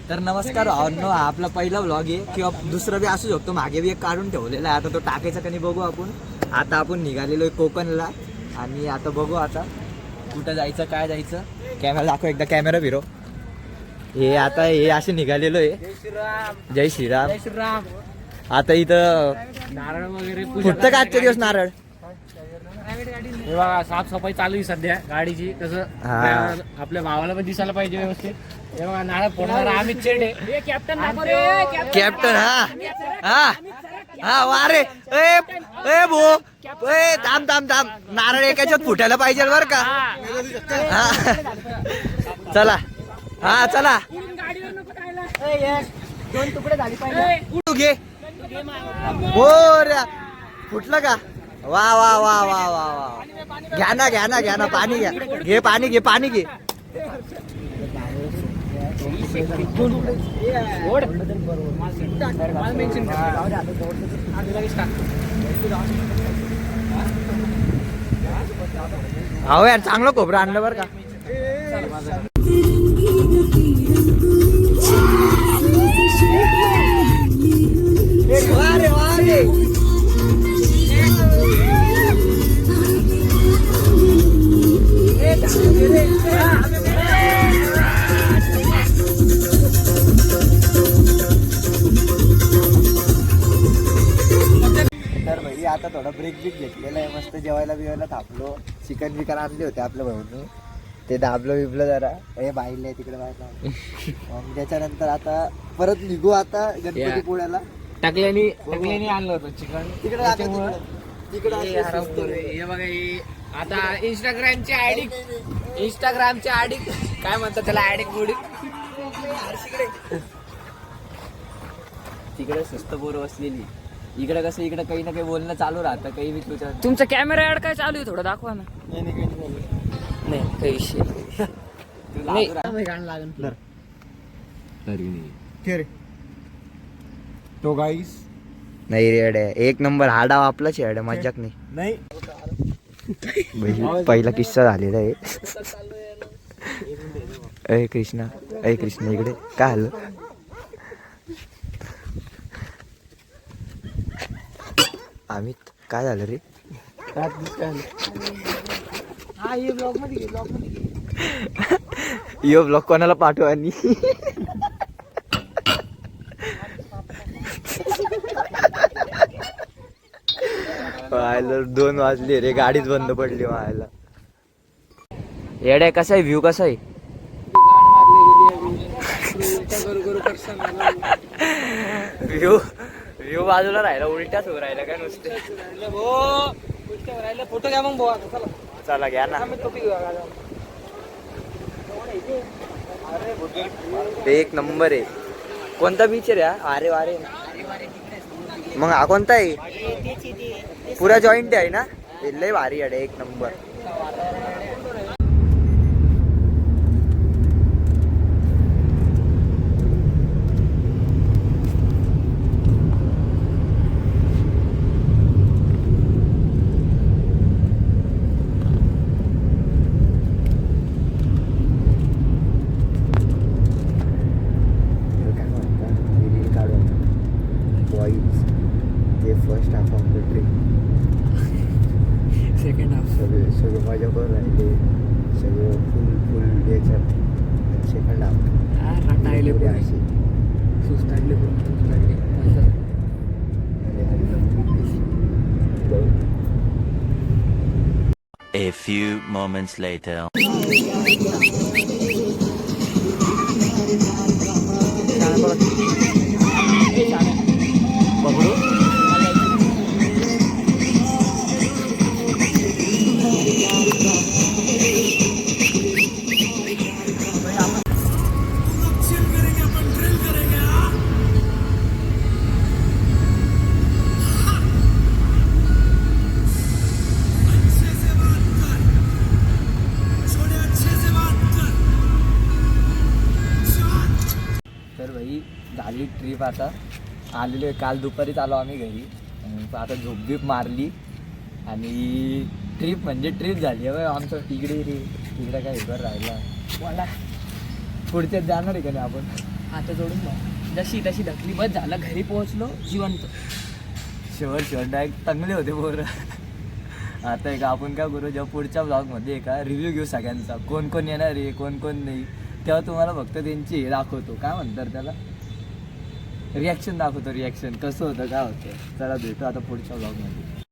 तर नमस्कार भावांनो, हा आपला पहिला व्लॉग आहे किंवा दुसरा बी असू शकतो. मागे बी एक काढून ठेवलेला आहे, आता तो टाकायचा का नाही बघू आपण. आता आपण निघालेलो आहे कोकणला आणि आता बघू आता कुठं जायचं काय जायचं. कॅमेरा दाखव एकदा, कॅमेरा फिरव. हे आता हे असे निघालेलो आहे. जय श्रीराम. जय श्रीराम. आता इथं नारळ वगैरे फुटतं का आजच्या दिवस नारळ? हे बघा साफसफाई चालू आहे सध्या गाडीची. कसं आपल्या भावाला पण दिसायला पाहिजे व्यवस्थित. हे बघा नारळ फोडणार आम्ही चेंडे कॅप्टन. कॅप्टन हा हा हा वारे ए भो ए थांब थांब थांब. नारळ एकाच्यात फुटायला पाहिजे बर का. हा चला हा चला. दोन तुकडे झाली पाहिजे. घे हो रे फुटलं का. वा वा वा वा वा वा. घ्या ना घ्या ना घ्या ना पाणी घ्या. घे पाणी घे पाणी घे. अहो यार चांगलं खोबरं आणलं बरं का. वारे वारे. तर भाई आता थोडा ब्रेक घेतलेला आहे. मस्त जेवायला बिवायला थांबलो. चिकन बिकन आणले होते आपल्या भाऊनी, ते दाबलं बिबलं जरा. हे बाहेर तिकडे बाहेर. त्याच्यानंतर आता परत निघू आता गणपती पुण्याला. टाकल्याने आणलं होतं चिकन तिकडे हे बघा. हे आता इंस्टाग्रामची आयडी काय म्हणतात त्याला, आयडी गुडी तिकडे सुस्त पोरं बसलेली. इकडे कसं इकडे काही ना काही बोलणं चालू राहतं. काही बी तुझ्या तुमचा कॅमेरा ऍड काय चालू आहे थोडं दाखवा ना. नाही काही विषय नाही. तो गाईस नाही रेड आहे एक नंबर. हा डाव आपलाच आहे, मजाक नाही. पहिला किस्सा झालेला आहे. अय कृष्णा इकडे काय आलं. अमित काय झालं रे. यो ब्लॉग कोणाला पाठवा. आणि व्हायला 2 वाजले रे, गाडीच बंद पडली व्हायला. येड्या कसा आहे व्ह्यू, कसा आहे व्ह्यू बाजूला राहिला, उलट्याच हो राहिला काय नुसते. फोटो घ्या मग चला घ्या ना. एक नंबर आहे. कोणता बीच आहे रे. अरे वारे. मग हा कोणता आहे. पुरा जॉईंट आहे ना. लय भारी आहे एक number. First half of the trip. Second half सगळं मजा करून राहिले. सगळं फुल याच्यात. सेकंड हाफ राटायले अशी सुस्ताडले. A few moments later. तर भाई झाली ट्रिप. आता आलेलो काल दुपारीच आलो आम्ही घरी. आता झोपबीप मारली आणि ट्रिप म्हणजे ट्रिप झाली. आमचं तिकडे रे तिकडे काय घर राहिला. पुढच्यात जाणार आहे का नाही आपण? आता जोडून बघ, जशी तशी धकली बस झालं, घरी पोहोचलो जिवंत. शेवट डायरेक्ट चांगले होते पोरं. आता एक आपण काय करू, जेव्हा पुढच्या ब्लॉगमध्ये एका रिव्ह्यू घेऊ सगळ्यांचा, कोण कोण येणार आहे कोण कोण नाही, तेव्हा तुम्हाला फक्त त्यांची हे दाखवतो, काय म्हणतात त्याला, रिॲक्शन दाखवतो. रिॲक्शन कसं होतं काय होतं. चला भेटू आता पुढच्या ब्लॉगमध्ये.